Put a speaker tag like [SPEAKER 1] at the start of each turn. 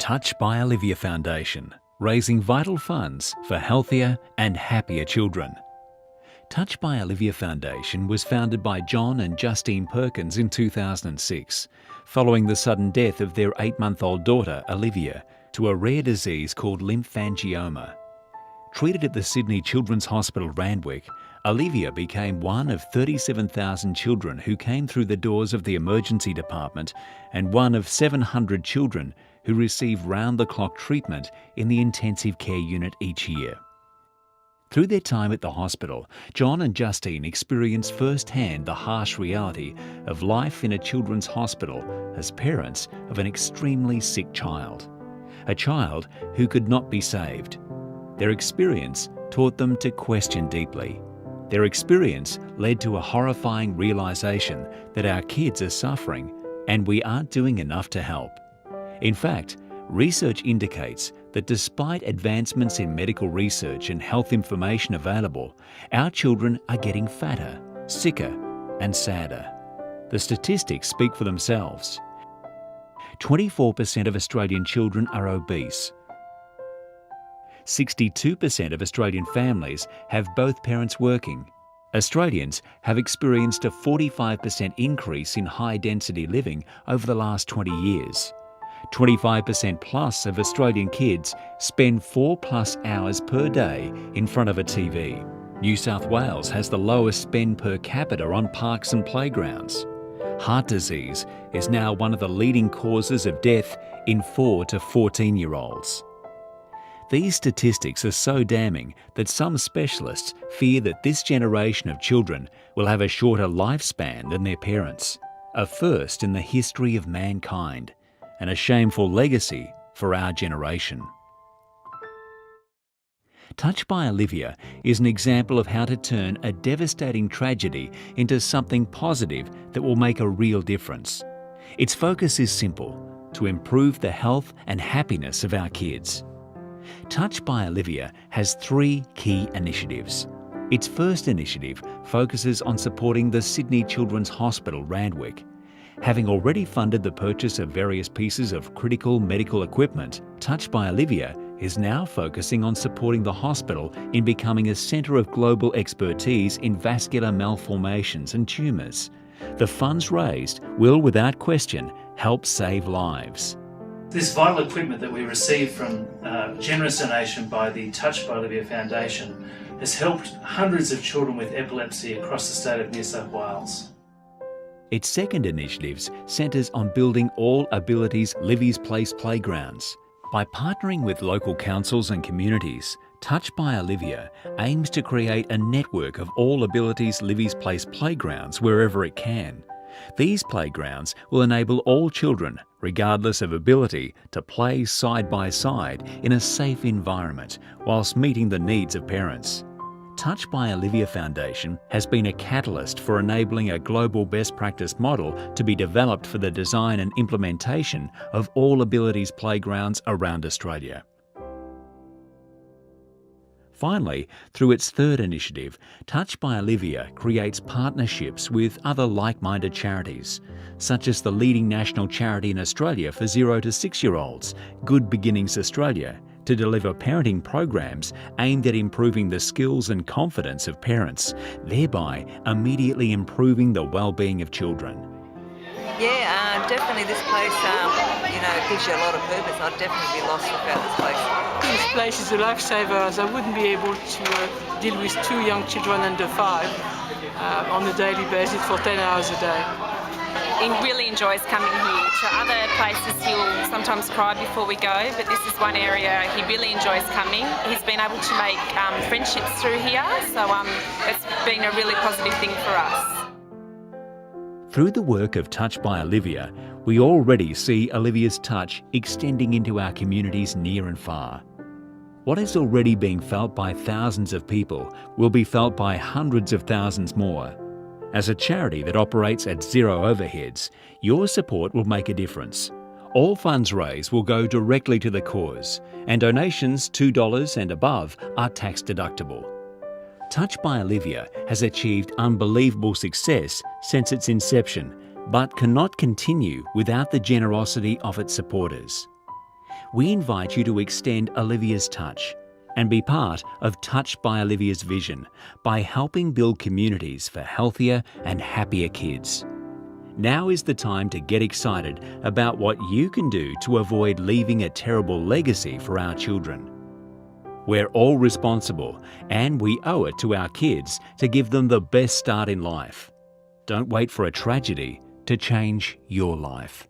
[SPEAKER 1] Touch by Olivia Foundation, raising vital funds for healthier and happier children. Touch by Olivia Foundation was founded by John and Justine Perkins in 2006, following the sudden death of their 8-month-old daughter, Olivia, to a rare disease called lymphangioma. Treated at the Sydney Children's Hospital, Randwick, Olivia became one of 37,000 children who came through the doors of the emergency department and one of 700 children who receive round-the-clock treatment in the intensive care unit each year. Through their time at the hospital, John and Justine experienced firsthand the harsh reality of life in a children's hospital as parents of an extremely sick child, a child who could not be saved. Their experience taught them to question deeply. Their experience led to a horrifying realisation that our kids are suffering and we aren't doing enough to help. In fact, research indicates that despite advancements in medical research and health information available, our children are getting fatter, sicker and sadder. The statistics speak for themselves. 24% of Australian children are obese. 62% of Australian families have both parents working. Australians have experienced a 45% increase in high-density living over the last 20 years. 25% plus of Australian kids spend 4+ hours per day in front of a TV. New South Wales has the lowest spend per capita on parks and playgrounds. Heart disease is now one of the leading causes of death in 4 to 14-year-olds. These statistics are so damning that some specialists fear that this generation of children will have a shorter lifespan than their parents, a first in the history of mankind, and a shameful legacy for our generation. Touch by Olivia is an example of how to turn a devastating tragedy into something positive that will make a real difference. Its focus is simple: to improve the health and happiness of our kids. Touch by Olivia has 3 key initiatives. Its first initiative focuses on supporting the Sydney Children's Hospital, Randwick. Having already funded the purchase of various pieces of critical medical equipment, Touch by Olivia is now focusing on supporting the hospital in becoming a centre of global expertise in vascular malformations and tumours. The funds raised will, without question, help save lives.
[SPEAKER 2] This vital equipment that we received from generous donation by the Touch by Olivia Foundation has helped hundreds of children with epilepsy across the state of New South Wales.
[SPEAKER 1] Its second initiative centres on building all abilities Livy's Place playgrounds. By partnering with local councils and communities, Touch by Olivia aims to create a network of all abilities Livy's Place playgrounds wherever it can. These playgrounds will enable all children, regardless of ability, to play side by side in a safe environment whilst meeting the needs of parents. Touch by Olivia Foundation has been a catalyst for enabling a global best practice model to be developed for the design and implementation of all abilities playgrounds around Australia. Finally, through its third initiative, Touch by Olivia creates partnerships with other like-minded charities, such as the leading national charity in Australia for 0 to 6-year-olds, Good Beginnings Australia, to deliver parenting programs aimed at improving the skills and confidence of parents, thereby immediately improving the well-being of children.
[SPEAKER 3] Yeah, definitely this place, gives you a lot of purpose. I'd definitely be lost without this place.
[SPEAKER 4] This place is a lifesaver, as I wouldn't be able to deal with 2 young children under 5 on a daily basis for 10 hours a day.
[SPEAKER 5] He really enjoys coming here. To other places he'll sometimes cry before we go, but this is one area he really enjoys coming. He's been able to make friendships through here, so it's been a really positive thing for us.
[SPEAKER 1] Through the work of Touch by Olivia, we already see Olivia's touch extending into our communities near and far. What is already being felt by thousands of people will be felt by hundreds of thousands more. As a charity that operates at zero overheads, your support will make a difference. All funds raised will go directly to the cause, and donations $2 and above are tax deductible. Touch by Olivia has achieved unbelievable success since its inception, but cannot continue without the generosity of its supporters. we invite you to extend Olivia's touch and be part of Touched by Olivia's vision by helping build communities for healthier and happier kids. Now is the time to get excited about what you can do to avoid leaving a terrible legacy for our children. We're all responsible, and we owe it to our kids to give them the best start in life. Don't wait for a tragedy to change your life.